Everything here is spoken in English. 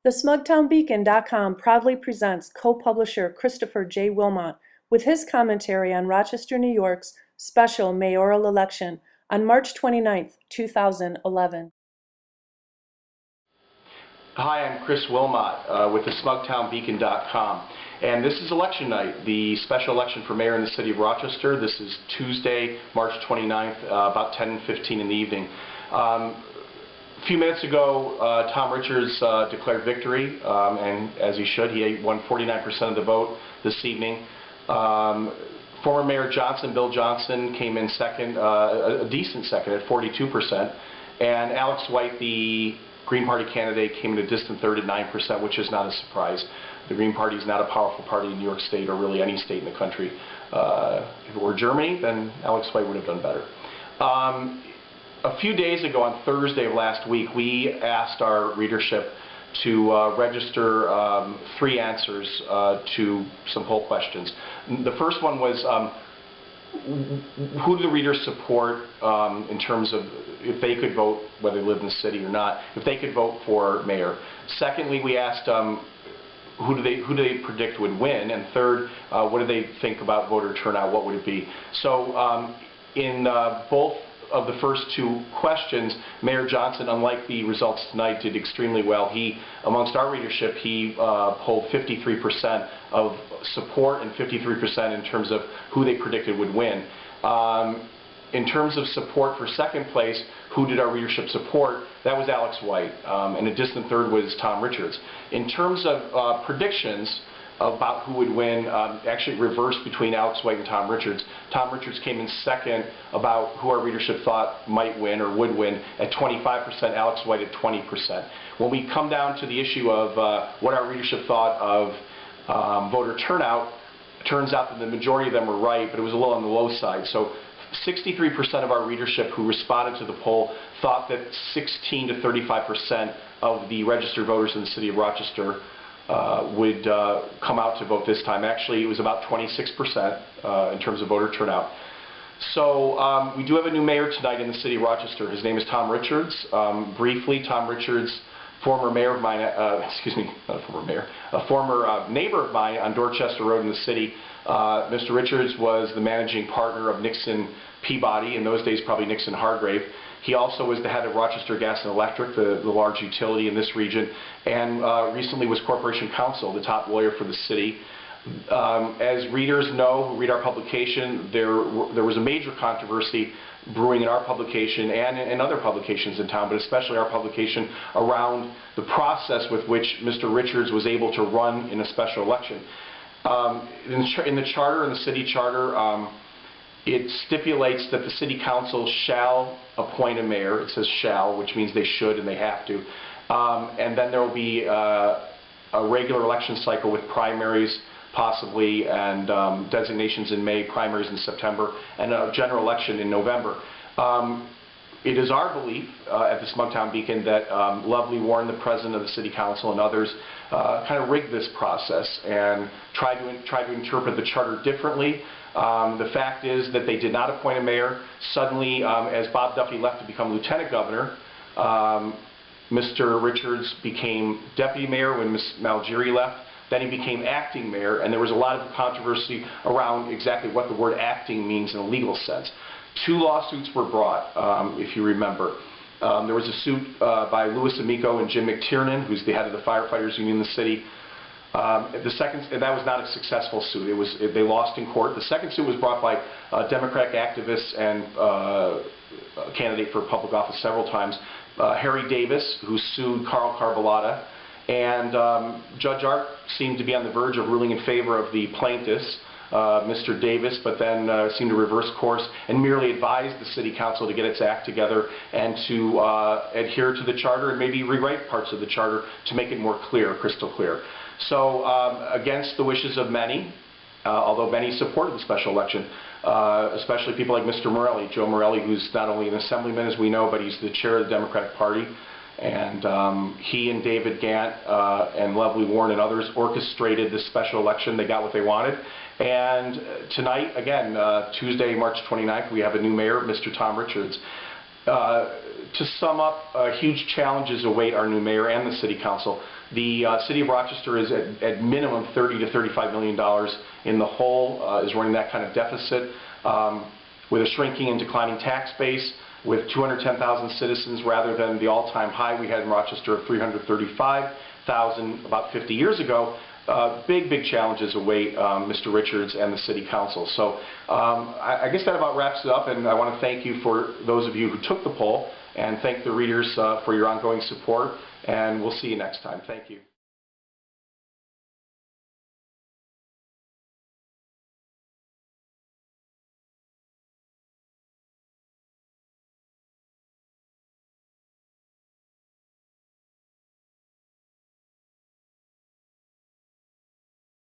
The SmugtownBeacon.com proudly presents co-publisher Christopher J. Wilmot with his commentary on Rochester, New York's special mayoral election on March 29, 2011. Hi, I'm Chris Wilmot with the SmugtownBeacon.com, and this is election night, the special election for mayor in the city of Rochester. This is Tuesday, March 29th, about 10:15 in the evening. A few minutes ago, Tom Richards declared victory, and as he should, he won 49% of the vote this evening. Former Mayor Bill Johnson, came in second, a decent second at 42%, and Alex White, the Green Party candidate, came in a distant third at 9%, which is not a surprise. The Green Party is not a powerful party in New York State or really any state in the country. If it were Germany, then Alex White would have done better. A few days ago, on Thursday of last week, we asked our readership to register 3 answers to some poll questions. The first one was, who do the readers support in terms of if they could vote, whether they live in the city or not, if they could vote for mayor? Secondly, we asked who do they predict would win? And third, what do they think about voter turnout? What would it be? So in both of the first 2 questions, Mayor Johnson, unlike the results tonight, did extremely well. He, amongst our readership, he polled 53% of support and 53% in terms of who they predicted would win. In terms of support for second place, who did our readership support? That was Alex White, and a distant third was Tom Richards. In terms of predictions about who would win, actually reversed between Alex White and Tom Richards. Tom Richards came in second about who our readership thought might win or would win at 25%, Alex White at 20%. When we come down to the issue of what our readership thought of voter turnout, it turns out that the majority of them were right, but it was a little on the low side. So 63% of our readership who responded to the poll thought that 16 to 35% of the registered voters in the city of Rochester would come out to vote this time. Actually, it was about 26% in terms of voter turnout. So we do have a new mayor tonight in the city of Rochester. His name is Tom Richards. Briefly, Tom Richards, former mayor of mine, excuse me, not a former mayor, a former neighbor of mine on Dorchester Road in the city. Mr. Richards was the managing partner of Nixon Peabody, in those days probably Nixon Hargrave. He also was the head of Rochester Gas and Electric, the large utility in this region, and recently was Corporation Counsel, the top lawyer for the city. As readers know who read our publication, there was a major controversy brewing in our publication and in other publications in town, but especially our publication, around the process with which Mr. Richards was able to run in a special election. In the charter, in the city charter, it stipulates that the city council shall appoint a mayor. It says shall, which means they should and they have to. And then there will be a regular election cycle with primaries possibly, and designations in May, primaries in September, and a general election in November. It is our belief at the Smugtown Beacon that Lovely Warren, the president of the city council, and others kind of rigged this process and tried to interpret the charter differently. The fact is that they did not appoint a mayor. Suddenly, as Bob Duffy left to become lieutenant governor, Mr. Richards became deputy mayor when Ms. Malgeri left. Then he became acting mayor, and there was a lot of controversy around exactly what the word acting means in a legal sense. 2 lawsuits were brought, if you remember. There was a suit by Louis Amico and Jim McTiernan, who's the head of the firefighters union in the city. And that was not a successful suit. They lost in court. The second suit was brought by Democratic activists and candidate for public office several times, Harry Davis, who sued Carl Carbolata. And Judge Art seemed to be on the verge of ruling in favor of the plaintiffs, Mr. Davis, but then seemed to reverse course and merely advised the city council to get its act together and to adhere to the charter and maybe rewrite parts of the charter to make it more clear, crystal clear. So against the wishes of many, although many supported the special election, especially people like Mr. Morelli, Joe Morelli, who's not only an assemblyman as we know, but he's the chair of the Democratic Party. And he and David Gant and Lovely Warren and others orchestrated this special election. They got what they wanted. And tonight, again, Tuesday, March 29th, we have a new mayor, Mr. Tom Richards. To sum up, huge challenges await our new mayor and the city council. The city of Rochester is at minimum $30 to $35 million in the hole, is running that kind of deficit, with a shrinking and declining tax base, with 210,000 citizens rather than the all-time high we had in Rochester of 335,000 about 50 years ago. Big challenges await Mr. Richards and the City Council. So I guess that about wraps it up, and I want to thank you for those of you who took the poll, and thank the readers for your ongoing support, and we'll see you next time. Thank you.